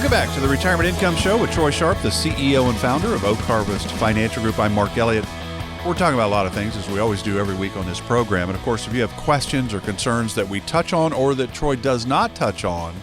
Welcome back to the Retirement Income Show with Troy Sharp, the CEO and founder of Oak Harvest Financial Group. I'm Mark Elliott. We're talking about a lot of things, as we always do every week on this program. And, of course, if you have questions or concerns that we touch on or that Troy does not touch on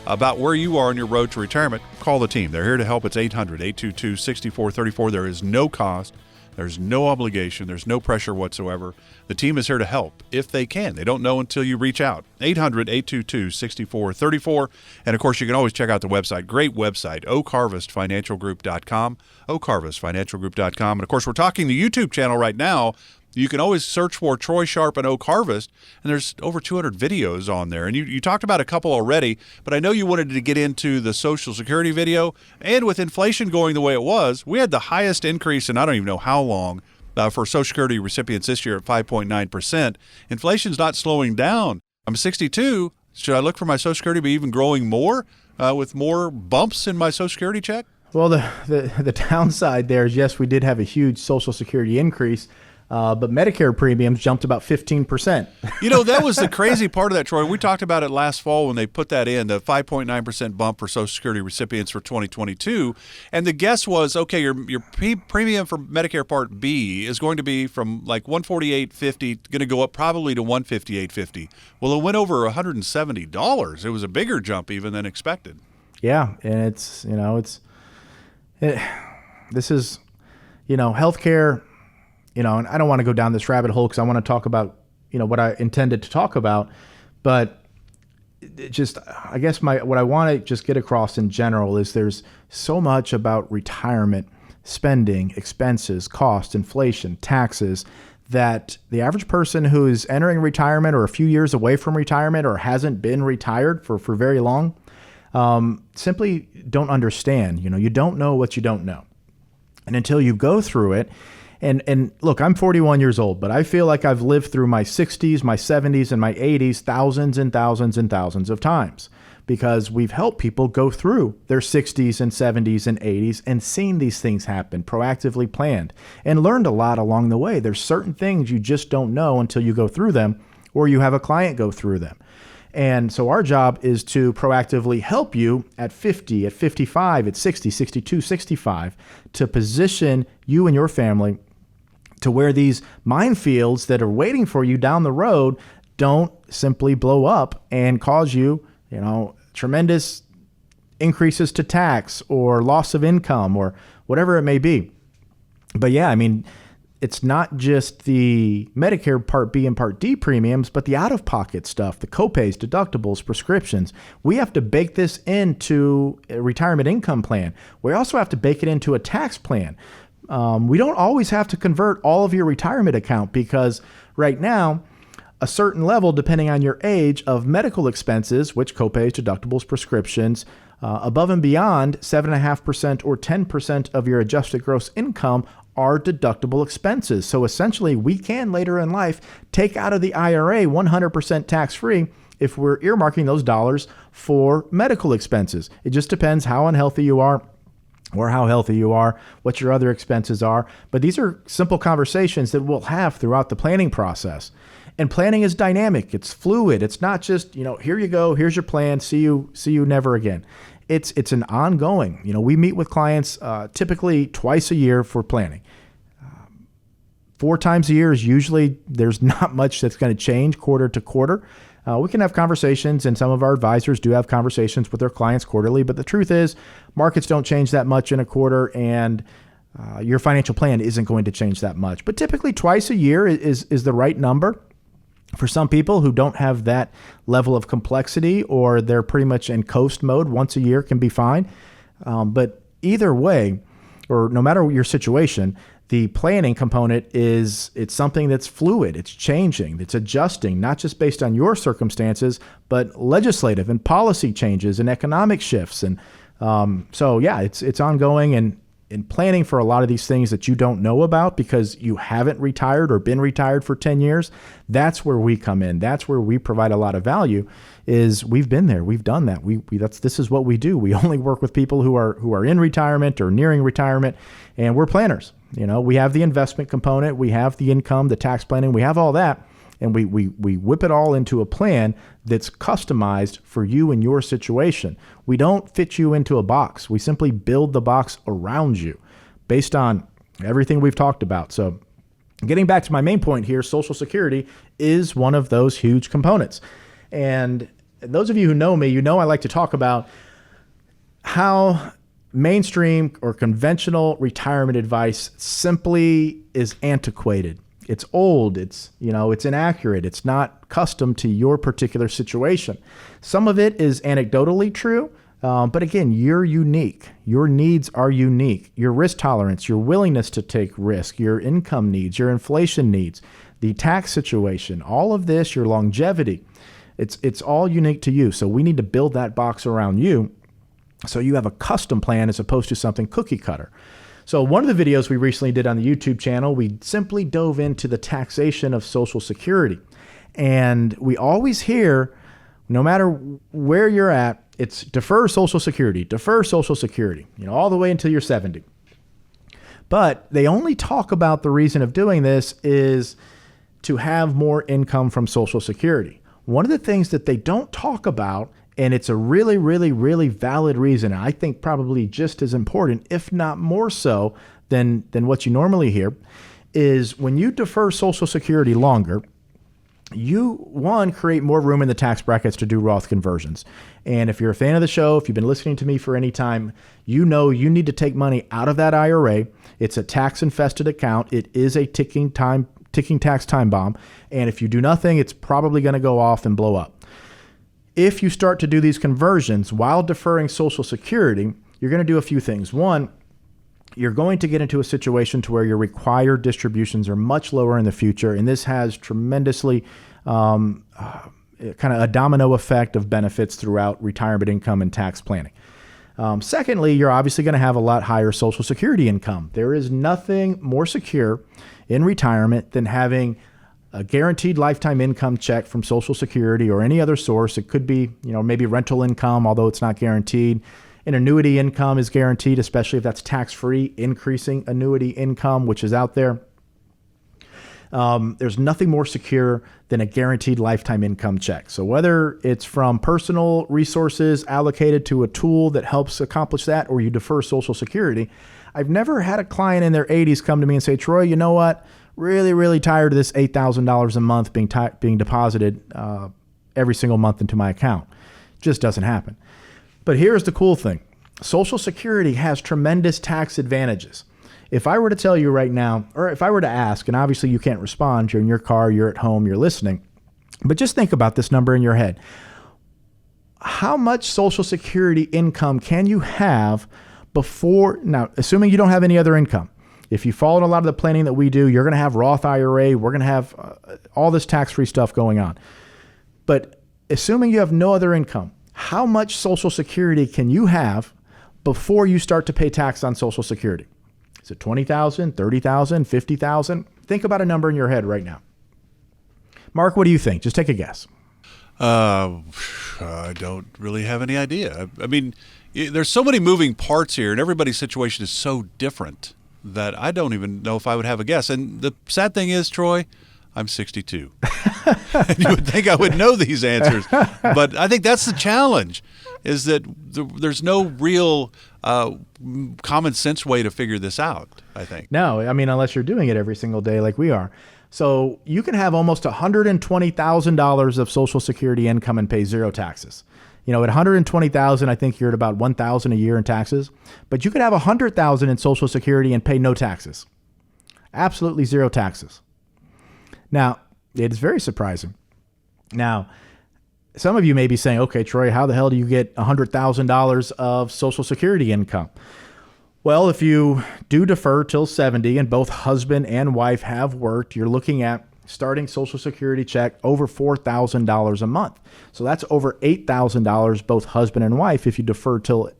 about where you are on your road to retirement, call the team. They're here to help. It's 800-822-6434. There is no cost. There's no obligation. There's no pressure whatsoever. The team is here to help if they can. They don't know until you reach out. 800-822-6434. And, of course, you can always check out the website. Great website, oakharvestfinancialgroup.com, oakharvestfinancialgroup.com. And, of course, we're talking the YouTube channel right now. You can always search for Troy Sharp and Oak Harvest, and there's over 200 videos on there. And you talked about a couple already, but I know you wanted to get into the Social Security video. And with inflation going the way it was, we had the highest increase in I don't even know how long for Social Security recipients this year at 5.9%. Inflation's not slowing down. I'm 62. Should I look for my Social Security to be even growing more with more bumps in my Social Security check? Well, the downside there is, yes, we did have a huge Social Security increase. But Medicare premiums jumped about 15%. You know, that was the crazy part of that, Troy. We talked about it last fall when they put that in, the 5.9% bump for Social Security recipients for 2022. And the guess was, okay, your premium for Medicare Part B is going to be from like $148.50, going to go up probably to $158.50. Well, it went over $170. It was a bigger jump even than expected. Yeah, and this is, healthcare. And I don't want to go down this rabbit hole because I want to talk about, what I intended to talk about. But I guess what I want to just get across in general is there's so much about retirement, spending, expenses, cost, inflation, taxes, that the average person who is entering retirement or a few years away from retirement or hasn't been retired for very long simply don't understand. You don't know what you don't know. And until you go through it, And look, I'm 41 years old, but I feel like I've lived through my 60s, my 70s, and my 80s thousands and thousands and thousands of times because we've helped people go through their 60s and 70s and 80s and seen these things happen, proactively planned, and learned a lot along the way. There's certain things you just don't know until you go through them or you have a client go through them. And so our job is to proactively help you at 50, at 55, at 60, 62, 65 to position you and your family to where these minefields that are waiting for you down the road don't simply blow up and cause you, tremendous increases to tax or loss of income or whatever it may be. But yeah, it's not just the Medicare Part B and Part D premiums, but the out-of-pocket stuff, the copays, deductibles, prescriptions. We have to bake this into a retirement income plan. We also have to bake it into a tax plan. We don't always have to convert all of your retirement account because right now, a certain level, depending on your age, of medical expenses, which copays, deductibles, prescriptions, above and beyond 7.5% or 10% of your adjusted gross income are deductible expenses. So essentially, we can later in life take out of the IRA 100% tax-free if we're earmarking those dollars for medical expenses. It just depends how unhealthy you are or how healthy you are, what your other expenses are. But these are simple conversations that we'll have throughout the planning process. And planning is dynamic. It's fluid. It's not just, here you go, here's your plan, see you never again. It's an ongoing, we meet with clients typically twice a year for planning. 4 times a year is usually, there's not much that's going to change quarter to quarter. We can have conversations, and some of our advisors do have conversations with their clients quarterly, but the truth is markets don't change that much in a quarter, and your financial plan isn't going to change that much. But typically twice a year is the right number. For some people who don't have that level of complexity or they're pretty much in coast mode, once a year can be fine. But either way, or no matter your situation, the planning component it's something that's fluid, it's changing, it's adjusting, not just based on your circumstances, but legislative and policy changes and economic shifts. And so yeah, it's ongoing and planning for a lot of these things that you don't know about because you haven't retired or been retired for 10 years. That's where we come in. That's where we provide a lot of value. Is we've been there, we've done that. This is what we do. We only work with people who are in retirement or nearing retirement, and we're planners. We have the investment component, we have the income, the tax planning, we have all that. and we whip it all into a plan that's customized for you and your situation. We don't fit you into a box. We simply build the box around you based on everything we've talked about. So getting back to my main point here, Social Security is one of those huge components. And those of you who know me, you know I like to talk about how mainstream or conventional retirement advice simply is antiquated. It's old. It's inaccurate. It's not custom to your particular situation. Some of it is anecdotally true, but again, you're unique. Your needs are unique. Your risk tolerance, your willingness to take risk, your income needs, your inflation needs, the tax situation, all of this, your longevity, it's all unique to you. So we need to build that box around you so you have a custom plan as opposed to something cookie cutter. So one of the videos we recently did on the YouTube channel, we simply dove into the taxation of Social Security. And we always hear, no matter where you're at, it's defer Social Security, all the way until you're 70. But they only talk about the reason of doing this is to have more income from Social Security. One of the things that they don't talk about, and it's a really, really, really valid reason, and I think probably just as important, if not more so than what you normally hear, is when you defer Social Security longer, you, one, create more room in the tax brackets to do Roth conversions. And if you're a fan of the show, if you've been listening to me for any time, you know you need to take money out of that IRA. It's a tax-infested account. It is a ticking tax time bomb. And if you do nothing, it's probably going to go off and blow up. If you start to do these conversions while deferring Social Security, you're going to do a few things. One, you're going to get into a situation to where your required distributions are much lower in the future, and this has tremendously kind of a domino effect of benefits throughout retirement income and tax planning. Secondly, you're obviously going to have a lot higher Social Security income. There is nothing more secure in retirement than having a guaranteed lifetime income check from Social Security or any other source. It could be, maybe rental income, although it's not guaranteed. An annuity income is guaranteed, especially if that's tax-free, increasing annuity income, which is out there. There's nothing more secure than a guaranteed lifetime income check. So whether it's from personal resources allocated to a tool that helps accomplish that, or you defer Social Security, I've never had a client in their 80s come to me and say, Troy, you know what? Really, really tired of this $8,000 a month being deposited every single month into my account. Just doesn't happen. But here's the cool thing. Social Security has tremendous tax advantages. If I were to tell you right now, or if I were to ask, and obviously you can't respond, you're in your car, you're at home, you're listening, but just think about this number in your head. How much Social Security income can you have before, now, assuming you don't have any other income? If you follow a lot of the planning that we do, you're going to have Roth IRA. We're going to have all this tax-free stuff going on. But assuming you have no other income, how much Social Security can you have before you start to pay tax on Social Security? Is it $20,000, $30,000, $50,000? Think about a number in your head right now. Mark, what do you think? Just take a guess. I don't really have any idea. I mean, there's so many moving parts here, and everybody's situation is so different that I don't even know if I would have a guess. And the sad thing is, Troy, I'm 62. And you would think I would know these answers. But I think that's the challenge, is that there's no real common sense way to figure this out, I think. No, I mean, unless you're doing it every single day like we are. So you can have almost $120,000 of Social Security income and pay zero taxes. At $120,000, I think you're at about $1,000 a year in taxes. But you could have $100,000 in Social Security and pay no taxes. Absolutely zero taxes. Now, it is very surprising. Now, some of you may be saying, okay, Troy, how the hell do you get $100,000 of Social Security income? Well, if you do defer till 70 and both husband and wife have worked, you're looking at starting Social Security check over $4,000 a month. So that's over $8,000 both husband and wife if you defer till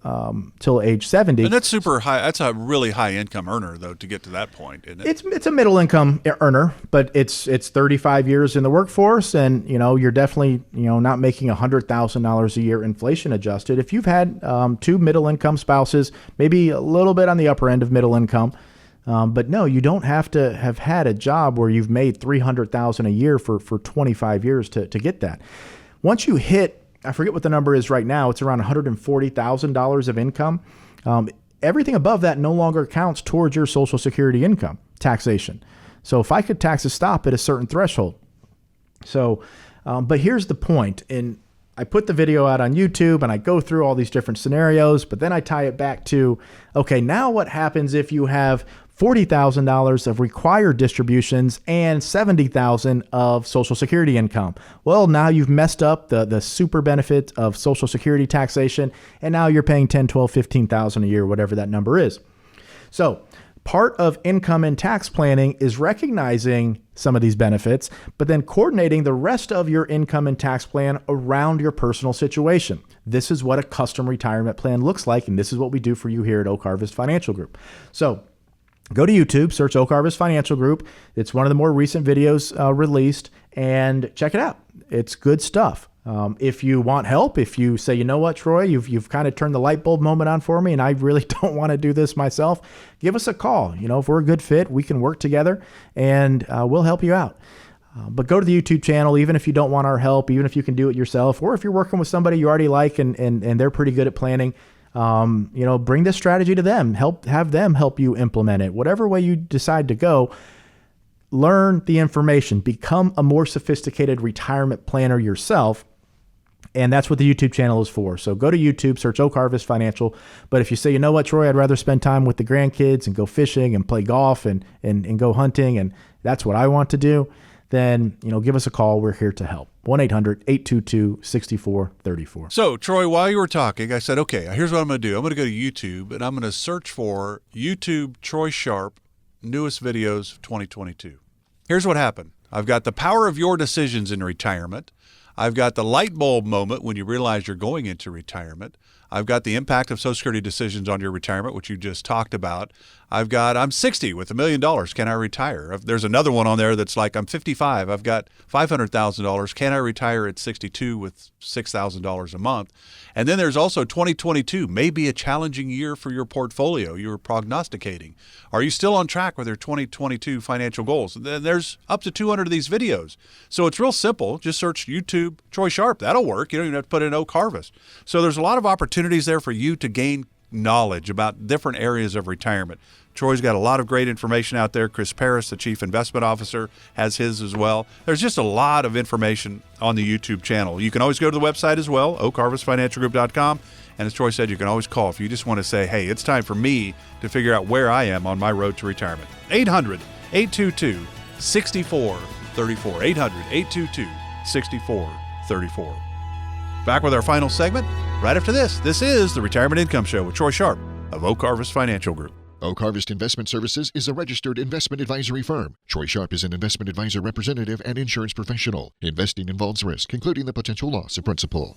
age 70. And that's super high. That's a really high income earner, though, to get to that point, isn't it? It's a middle income earner, but it's 35 years in the workforce, and you're definitely not making $100,000 a year inflation adjusted. If you've had two middle income spouses, maybe a little bit on the upper end of middle income, But no, you don't have to have had a job where you've made $300,000 a year for 25 years to get that. Once you hit, I forget what the number is right now, it's around $140,000 of income. Everything above that no longer counts towards your Social Security income taxation. So if I could tax a stop at a certain threshold. So, but here's the point. And I put the video out on YouTube and I go through all these different scenarios, but then I tie it back to, okay, now what happens if you have $40,000 of required distributions and $70,000 of Social Security income? Well, now you've messed up the super benefit of Social Security taxation, and now you're paying $10,000, $12,000, $15,000 a year, whatever that number is. So part of income and tax planning is recognizing some of these benefits, but then coordinating the rest of your income and tax plan around your personal situation. This is what a custom retirement plan looks like, and this is what we do for you here at Oak Harvest Financial Group. So go to YouTube, search Oak Harvest Financial Group. It's one of the more recent videos released, and check it out. It's good stuff. If you want help, if you say, you know what, Troy, you've kind of turned the light bulb moment on for me, and I really don't want to do this myself, give us a call. If we're a good fit, we can work together, and we'll help you out. But go to the YouTube channel, even if you don't want our help, even if you can do it yourself, or if you're working with somebody you already like and they're pretty good at planning. Bring this strategy to them, have them help you implement it. Whatever way you decide to go, learn the information, become a more sophisticated retirement planner yourself. And that's what the YouTube channel is for. So go to YouTube, search Oak Harvest Financial. But if you say, you know what, Troy, I'd rather spend time with the grandkids and go fishing and play golf and go hunting, and that's what I want to do, then, give us a call. We're here to help. 1-800-822-6434. So, Troy, while you were talking, I said, okay, here's what I'm going to do. I'm going to go to YouTube, and I'm going to search for YouTube Troy Sharp newest videos of 2022. Here's what happened. I've got the power of your decisions in retirement. I've got the light bulb moment when you realize you're going into retirement. I've got the impact of Social Security decisions on your retirement, which you just talked about. I've got, I'm 60 with $1 million. Can I retire? There's another one on there that's like, I'm 55. I've got $500,000. Can I retire at 62 with $6,000 a month? And then there's also 2022, may be a challenging year for your portfolio. You're prognosticating. Are you still on track with your 2022 financial goals? There's up to 200 of these videos. So it's real simple. Just search YouTube Troy Sharp. That'll work. You don't even have to put in Oak Harvest. So there's a lot of opportunities there for you to gain knowledge about different areas of retirement. Troy's got a lot of great information out there. Chris Paris, the Chief Investment Officer, has his as well. There's just a lot of information on the YouTube channel. You can always go to the website as well, oakharvestfinancialgroup.com. And as Troy said, you can always call if you just want to say, hey, it's time for me to figure out where I am on my road to retirement. 800-822-6434. 800-822-6434. Back with our final segment right after this. This is the Retirement Income Show with Troy Sharp of Oak Harvest Financial Group. Oak Harvest Investment Services is a registered investment advisory firm. Troy Sharp is an investment advisor representative and insurance professional. Investing involves risk, including the potential loss of principal.